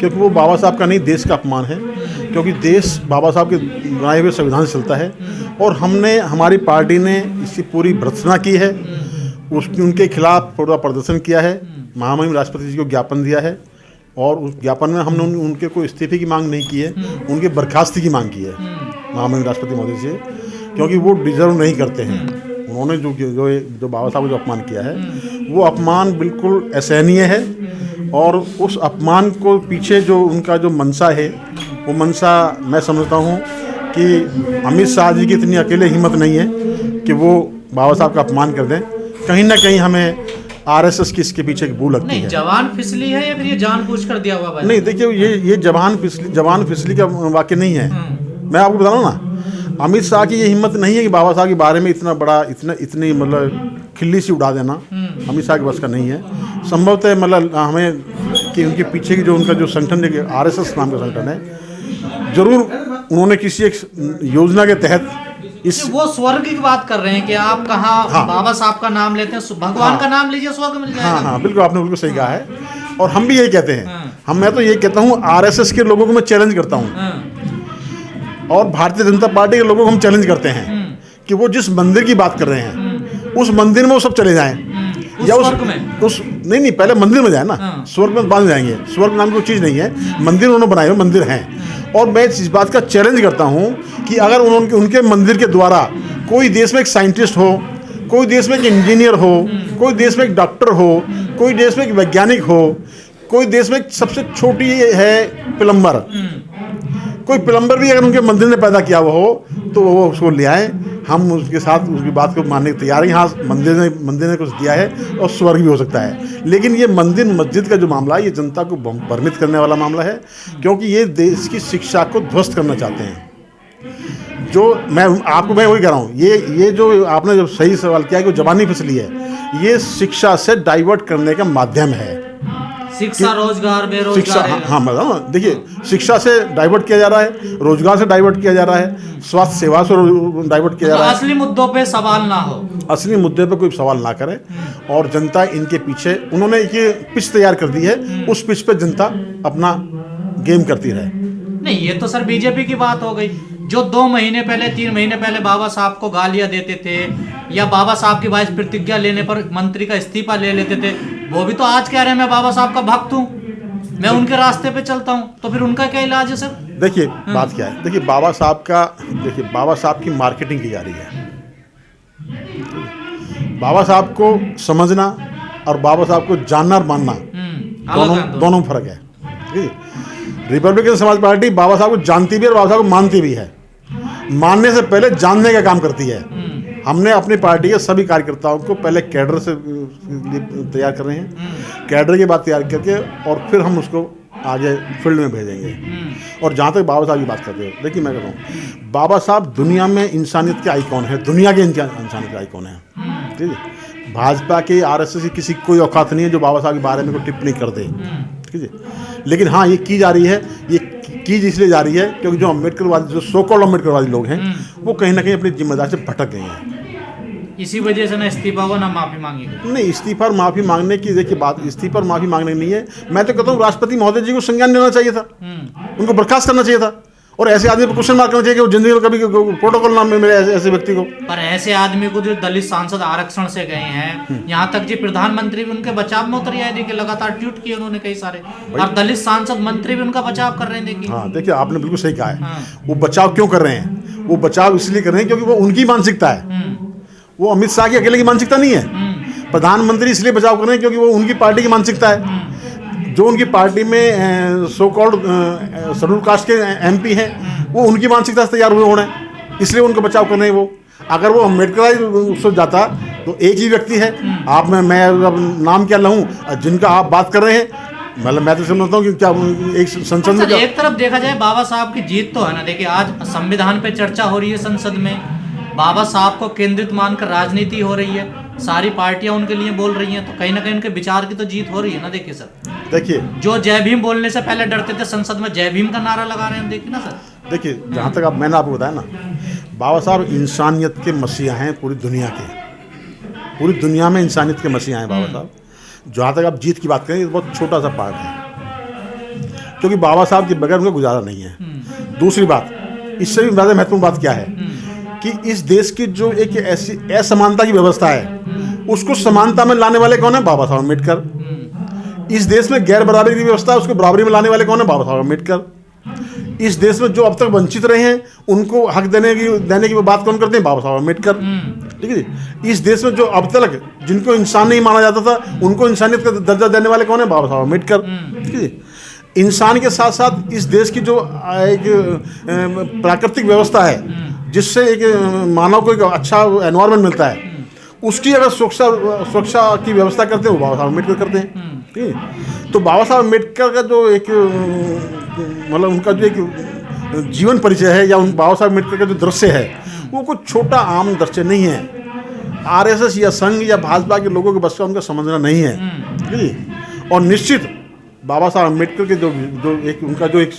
क्योंकि वो बाबा साहब का नहीं, देश का अपमान है। क्योंकि देश बाबा साहब के बनाए हुए संविधान से चलता है और हमारी पार्टी ने इसकी पूरी भर्त्सना की है, उनके खिलाफ पूरा प्रदर्शन किया है, महामहिम राष्ट्रपति जी को ज्ञापन दिया है और उस ज्ञापन में हमने उनके कोई इस्तीफे की मांग नहीं की है, उनके बर्खास्ती की मांग की है महामहिम राष्ट्रपति महोदय से, क्योंकि वो डिजर्व नहीं करते हैं। उन्होंने जो बाबा साहब को जो अपमान किया है वो अपमान बिल्कुल असहनीय है और उस अपमान को पीछे जो उनका जो मंशा है वो मंशा मैं समझता हूँ कि अमित शाह जी की इतनी अकेले हिम्मत नहीं है कि वो बाबा साहब का अपमान कर दें। कहीं ना कहीं हमें आरएसएस की इसके पीछे की बू लगती है। जवान फिसली है या फिर ये जानबूझकर दिया हुआ है? नहीं, देखिए ये जवान फिसली का वाक्य नहीं है। मैं आपको बता रहा हूँ ना, अमित शाह की ये हिम्मत नहीं है कि बाबा साहब के बारे में इतना बड़ा इतनी मतलब खिल्ली सी उड़ा देना अमित शाह के बस का नहीं है। संभवतः मतलब हमें कि उनके पीछे की जो उनका जो संगठन है आरएसएस नाम का संगठन है, जरूर उन्होंने किसी एक योजना के तहत वो स्वर्ग की बात कर रहे हैं कि आप कहाँ बाबा साहब का नाम लेते हैं, भगवान का नाम लीजिए स्वर्ग मिल जाएगा। हाँ, बिल्कुल आपने बिल्कुल सही कहा है और हम भी यही कहते हैं। मैं तो यही कहता हूँ, आरएसएस के लोगों को मैं चैलेंज करता हूँ और भारतीय जनता पार्टी के लोगों को हम चैलेंज करते हैं कि वो जिस मंदिर की बात कर रहे हैं उस मंदिर में वो सब चले जाएं या उस नहीं पहले मंदिर में जाए ना, स्वर्ग में बाद में जाएंगे। स्वर्ग नाम की कोई चीज़ नहीं है, मंदिर उन्होंने बनाए हुए मंदिर हैं। और मैं इस बात का चैलेंज करता हूं कि अगर उनके मंदिर के द्वारा कोई देश में एक साइंटिस्ट हो, कोई देश में एक इंजीनियर हो, कोई देश में एक डॉक्टर हो, कोई देश में एक वैज्ञानिक हो, कोई देश में सबसे छोटी है प्लम्बर, कोई प्लम्बर भी अगर उनके मंदिर ने पैदा किया हुआ हो तो वो उसको ले आए, हम उसके साथ उसकी बात को मानने को तैयार हैं। हाँ, मंदिर ने कुछ दिया है और स्वर्ग भी हो सकता है, लेकिन ये मंदिर मस्जिद का जो मामला है ये जनता को भ्रमित करने वाला मामला है, क्योंकि ये देश की शिक्षा को ध्वस्त करना चाहते हैं। जो मैं वही कह रहा हूँ, ये जो आपने जो सही सवाल किया है कि जबानी फिसली है, ये शिक्षा से डाइवर्ट करने का माध्यम है। शिक्षा, रोजगार, बेरोजगार। हाँ, मैं बताऊँ ना, देखिए शिक्षा से डाइवर्ट किया जा रहा है, रोजगार से डाइवर्ट किया जा रहा है, स्वास्थ्य सेवा से डाइवर्ट किया जा रहा है। असली मुद्दों पे सवाल ना हो, असली मुद्दे पे कोई सवाल ना करे और जनता इनके पीछे, उन्होंने ये पिच तैयार कर दी है, उस पिच पे जनता अपना गेम करती रहे। नहीं, ये तो सर बीजेपी की बात हो गई, जो 2 महीने पहले 3 महीने पहले बाबा साहब को गालियां देते थे या बाबा साहब की वाइस प्रतिज्ञा लेने पर मंत्री का इस्तीफा ले लेते थे, वो भी तो आज कह रहे हैं मैं बाबा साहब का भक्त हूँ, मैं उनके रास्ते पे चलता हूँ। तो फिर उनका क्या इलाज है सर? देखिए बात क्या है, देखिए बाबा साहब की मार्केटिंग की जा रही है। बाबा साहब को समझना और बाबा साहब को जानना और मानना दोनों फर्क है। ठीक है, रिपब्लिकन समाज पार्टी बाबा साहब को जानती भी है और बाबा साहब को मानती भी है। मानने से पहले जानने का काम करती है। हमने अपनी पार्टी के सभी कार्यकर्ताओं को पहले कैडर से तैयार कर रहे हैं, कैडर की बात तैयार करके और फिर हम उसको आगे फील्ड में भेजेंगे। और जहाँ तक बाबा साहब की बात करते हो, देखिए मैं कहता हूँ, बाबा साहब दुनिया में इंसानियत के आइकॉन है, दुनिया के इंसानियत के आइकॉन है। ठीक है, भाजपा के आरएसएस की किसी कोई औकात नहीं है जो बाबा साहब के बारे में कोई टिप्पणी कर दे। ठीक है, लेकिन हाँ ये की जा रही है, ये की इसलिए जा रही है क्योंकि जो अम्बेडकरवादी, जो सो कॉल्ड अम्बेडकरवादी लोग हैं वो कहीं ना कहीं अपनी जिम्मेदारी से भटक गए हैं। इसी वजह से ना इस्तीफा को ना माफी मांगी गई। नहीं, इस्तीफा और माफी मांगने की देखिए बात, इस्तीफा और माफी मांगने की नहीं है। मैं तो कहता हूँ राष्ट्रपति महोदय जी को संज्ञान लेना चाहिए था, उनको बर्खास्त करना चाहिए था और ऐसे आदमी पर क्वेश्चन मार्क करना चाहिए कि वो जिंदगी में कभी प्रोटोकॉल नाम में मिले ऐसे व्यक्ति को। पर ऐसे आदमी को जो दलित सांसद आरक्षण से गए हैं, यहाँ तक जी प्रधानमंत्री भी उनके बचाव में उतर आए, देखिए लगातार ट्वीट किए उन्होंने कई सारे, और दलित सांसद मंत्री भी उनका बचाव कर रहे हैं। देखिए हाँ, देखिए आपने बिल्कुल सही कहा है। वो बचाव क्यों कर रहे हैं? वो बचाव इसलिए कर रहे हैं क्योंकि वो उनकी मानसिकता है, वो अमित शाह की अकेले की मानसिकता नहीं है। प्रधानमंत्री इसलिए बचाव कर रहे हैं क्योंकि वो उनकी पार्टी की मानसिकता है। जो उनकी पार्टी में सो कॉल्ड शेड्यूल कास्ट के एमपी हैं वो उनकी मानसिकता से तैयार हुए होने, इसलिए उनको बचाव कर रहे हैं। वो अगर वो अम्बेडकर उससे जाता तो एक ही व्यक्ति है, आप मैं अब नाम क्या लूँ जिनका आप बात कर रहे हैं, मतलब मैं तो समझता हूँ कि क्या एक संसद में एक तरफ देखा जाए बाबा साहब की जीत तो है ना। देखिए आज संविधान पे चर्चा हो रही है संसद में, बाबा साहब को केंद्रित मानकर राजनीति हो रही है, सारी पार्टियां उनके लिए बोल रही हैं, तो कहीं ना कहीं उनके विचार की तो जीत हो रही है ना। देखिए सर, देखिए जो जय भीम बोलने से पहले डरते थे संसद में जय भीम का नारा लगा रहे हैं, देखिए ना सर। देखिए जहाँ तक मैंने आपको बताया ना, बाबा साहब इंसानियत के मसीहा हैं पूरी दुनिया के, पूरी दुनिया में इंसानियत के मसीहा हैं बाबा साहब। जहाँ तक आप जीत की बात करें, ये बहुत छोटा सा पार्ट है। क्योंकि बाबा साहब के बगैर उनका गुजारा नहीं है। दूसरी बात, इससे भी ज़्यादा महत्वपूर्ण बात क्या है कि इस देश की जो एक ऐसी असमानता की व्यवस्था है, उसको समानता में लाने वाले कौन है? बाबा साहब अम्बेडकर। इस देश में गैर बराबरी की व्यवस्था है, उसको बराबरी में लाने वाले कौन है? बाबा साहब अम्बेडकर। इस देश में जो अब तक वंचित रहे हैं, उनको हक देने की बात कौन करते हैं? बाबा साहब अम्बेडकर। ठीक है जी। इस देश में जो अब तक जिनको इंसान नहीं माना जाता था, उनको इंसानियत का दर्जा देने वाले कौन है? बाबा साहब अम्बेडकर। ठीक है जी। इंसान के साथ साथ इस देश की जो एक प्राकृतिक व्यवस्था है, जिससे एक मानव को एक अच्छा एनवायरनमेंट मिलता है, उसकी अगर सुरक्षा की व्यवस्था करते हैं वो बाबा साहब अम्बेडकर करते हैं। ठीक है। तो बाबा साहब अम्बेडकर का जो एक मतलब उनका जो एक जीवन परिचय है, या उन बाबा साहब अम्बेडकर का जो दृश्य है, वो कुछ छोटा आम दृश्य नहीं है। आरएसएस या संघ या भाजपा के लोगों के बस का उनका समझना नहीं है। ठीक है। और निश्चित बाबा साहब अम्बेडकर के जो एक उनका जो एक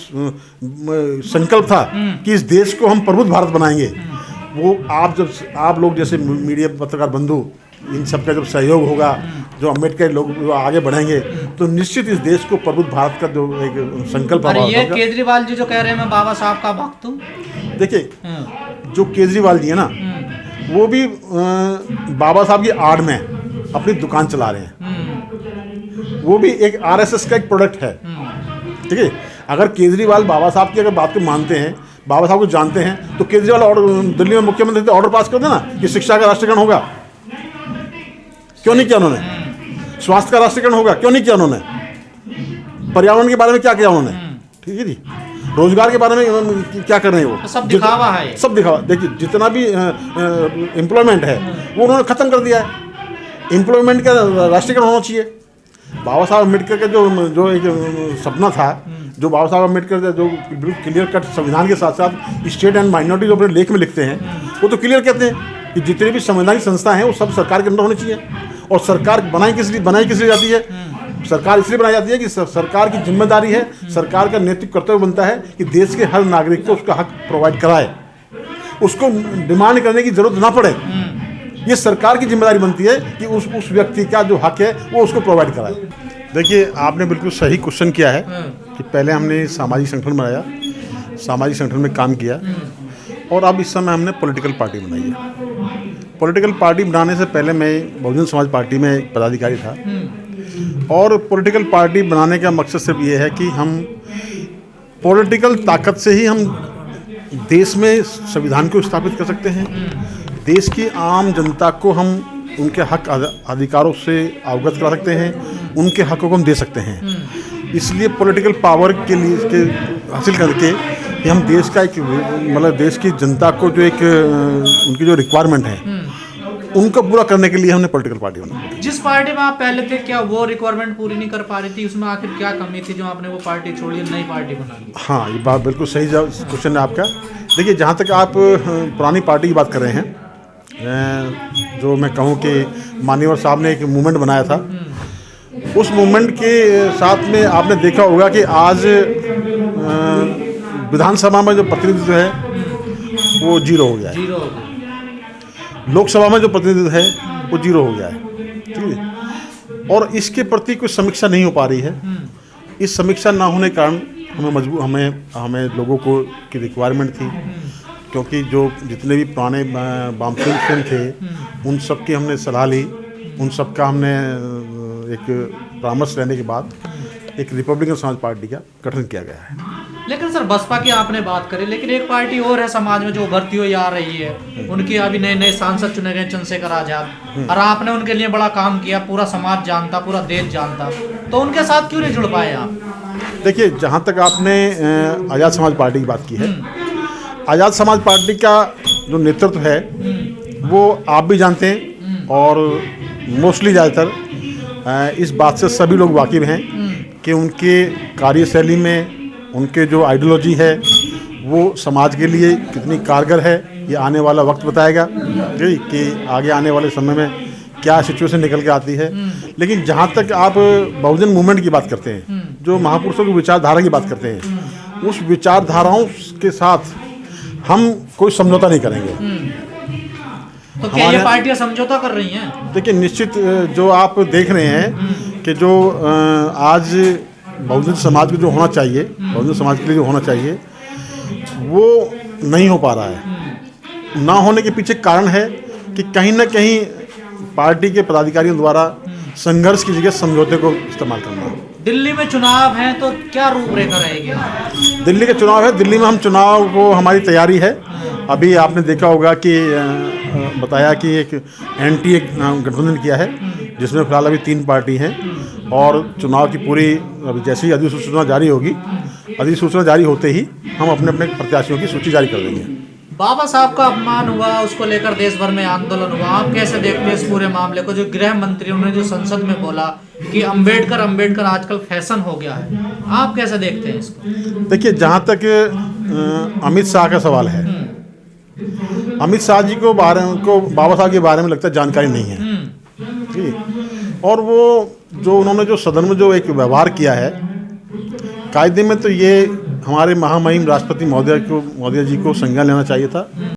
संकल्प था कि इस देश को हम प्रबुद्ध भारत बनाएंगे, वो आप लोग जैसे मीडिया पत्रकार बंधु, इन सब का जब सहयोग होगा, जो अम्बेडकर लोग आगे बढ़ेंगे, तो निश्चित इस देश को प्रबुद्ध भारत का जो एक संकल्प है। ये केजरीवाल जी जो कह रहे हैं मैं बाबा साहब का भक्त हूँ, देखिए जो केजरीवाल जी है ना, वो भी बाबा साहब की आड़ में अपनी दुकान चला रहे हैं। वो भी एक आरएसएस का एक प्रोडक्ट है। ठीक है। अगर केजरीवाल बाबा साहब की अगर बात को मानते हैं, बाबा साहब को जानते हैं, तो केजरीवाल दिल्ली में मुख्यमंत्री थे, ऑर्डर पास कर देना कि शिक्षा का राष्ट्रीयकरण होगा। क्यों नहीं किया उन्होंने? स्वास्थ्य का राष्ट्रीयकरण होगा, क्यों नहीं किया उन्होंने? पर्यावरण के बारे में क्या किया उन्होंने? ठीक है जी। रोजगार के बारे में क्या कर रहे हैं? वो सब दिखावा है, सब दिखावा। देखिए जितना भी एम्प्लॉयमेंट है वो उन्होंने खत्म कर दिया है। एम्प्लॉयमेंट का राष्ट्रीयकरण होना चाहिए। बाबा साहब अम्बेडकर का जो एक सपना था, जो बाबा साहब अम्बेडकर जो बिल्कुल क्लियर कट संविधान के साथ साथ स्टेट एंड माइनॉरिटी जो अपने लेख में लिखते हैं, वो तो क्लियर कहते हैं कि जितनी भी संवैधानिक संस्था हैं वो सब सरकार के अंदर होनी चाहिए। और सरकार बनाई किस लिए जाती है? सरकार इसलिए बनाई जाती है कि सरकार की जिम्मेदारी है, सरकार का नैतिक कर्तव्य बनता है कि देश के हर नागरिक को उसका हक प्रोवाइड कराए, उसको डिमांड करने की जरूरत ना पड़े। ये सरकार की जिम्मेदारी बनती है कि उस व्यक्ति का जो हक है वो उसको प्रोवाइड कराए। देखिए आपने बिल्कुल सही क्वेश्चन किया है कि पहले हमने सामाजिक संगठन बनाया, सामाजिक संगठन में काम किया, और अब इस समय हमने पॉलिटिकल पार्टी बनाई है। पॉलिटिकल पार्टी बनाने से पहले मैं बहुजन समाज पार्टी में एक पदाधिकारी था, और पॉलिटिकल पार्टी बनाने का मकसद सिर्फ ये है कि हम पॉलिटिकल ताकत से ही हम देश में संविधान को स्थापित कर सकते हैं, देश की आम जनता को हम उनके हक अधिकारों से अवगत करा सकते हैं, उनके हकों को हम दे सकते हैं। इसलिए पॉलिटिकल पावर के लिए हासिल करके हम देश का एक मतलब देश की जनता को जो एक उनकी जो रिक्वायरमेंट है उनको पूरा करने के लिए हमने पॉलिटिकल पार्टी बनाई। जिस पार्टी में आप पहले थे, क्या वो रिक्वायरमेंट पूरी नहीं कर पा रही थी? उसमें आखिर क्या कमी थी जो आपने वो पार्टी छोड़ी, नई पार्टी बना ली? हाँ, ये बात बिल्कुल सही क्वेश्चन है आपका। देखिए जहाँ तक आप पुरानी पार्टी की बात कर रहे हैं, जो मैं कहूँ कि मान्यवर साहब ने एक मूवमेंट बनाया था, उस मूवमेंट के साथ में आपने देखा होगा कि आज विधानसभा में जो प्रतिनिधित्व है वो जीरो हो गया है, लोकसभा में जो प्रतिनिधित्व है वो जीरो हो गया है। ठीक है। और इसके प्रति कोई समीक्षा नहीं हो पा रही है। इस समीक्षा ना होने के कारण हमें लोगों को की रिक्वायरमेंट थी, क्योंकि जो जितने भी पुराने वामपंथी थे उन सब की हमने सलाह ली, उन सब का हमने एक परामर्श लेने के बाद एक रिपब्लिकन समाज पार्टी का गठन किया गया है। लेकिन सर बसपा की आपने बात करी, लेकिन एक पार्टी और है समाज में जो उभरती हुई आ रही है, उनकी अभी नए सांसद चुने गए चंद्रशेखर आजाद, और आपने उनके लिए बड़ा काम किया, पूरा समाज जानता, पूरा देश जानता, तो उनके साथ क्यों नहीं जुड़ पाए आप? देखिए जहाँ तक आपने आज़ाद समाज पार्टी की बात की है, आज़ाद समाज पार्टी का जो नेतृत्व है वो आप भी जानते हैं, और मोस्टली ज़्यादातर इस बात से सभी लोग वाकिफ़ हैं कि उनके कार्यशैली में उनके जो आइडियोलॉजी है वो समाज के लिए कितनी कारगर है, ये आने वाला वक्त बताएगा कि आगे आने वाले समय में क्या सिचुएशन निकल के आती है। लेकिन जहाँ तक आप बहुजन मूवमेंट की बात करते हैं, जो महापुरुषों की विचारधारा की बात करते हैं, उस विचारधाराओं के साथ हम कोई समझौता नहीं करेंगे। तो क्या ये पार्टियां समझौता कर रही हैं? देखिए निश्चित जो आप देख रहे हैं कि जो आज बहुजन समाज को जो होना चाहिए, बहुजन समाज के लिए जो होना चाहिए वो नहीं हो पा रहा है। ना होने के पीछे कारण है कि कहीं ना कहीं पार्टी के पदाधिकारियों द्वारा संघर्ष की जगह समझौते को इस्तेमाल करना। दिल्ली में चुनाव है तो क्या रूपरेखा रहेगी? दिल्ली के चुनाव है, दिल्ली में हम चुनाव को हमारी तैयारी है। अभी आपने देखा होगा कि बताया कि एक एनडीए गठबंधन किया है जिसमें फिलहाल अभी 3 पार्टी हैं और चुनाव की पूरी अभी जैसे ही अधिसूचना जारी होगी, अधिसूचना जारी होते ही हम अपने अपने प्रत्याशियों की सूची जारी कर देंगे। बाबा साहब का अपमान हुआ, उसको लेकर देश भर में आंदोलन हुआ, आप कैसे देखते हैं इस पूरे मामले को? जो गृह मंत्रियों ने जो संसद में बोला कि अंबेडकर आजकल फैशन हो गया है, आप कैसे देखते हैं इसको? देखिए, जहाँ तक अमित शाह का सवाल है, अमित शाह जी को बाबा साहब के बारे में लगता है जानकारी नहीं है, ठीक। और वो जो उन्होंने जो सदन में जो एक व्यवहार किया है, कायदे में तो ये हमारे महामहिम राष्ट्रपति महोदय जी को संज्ञान लेना चाहिए था।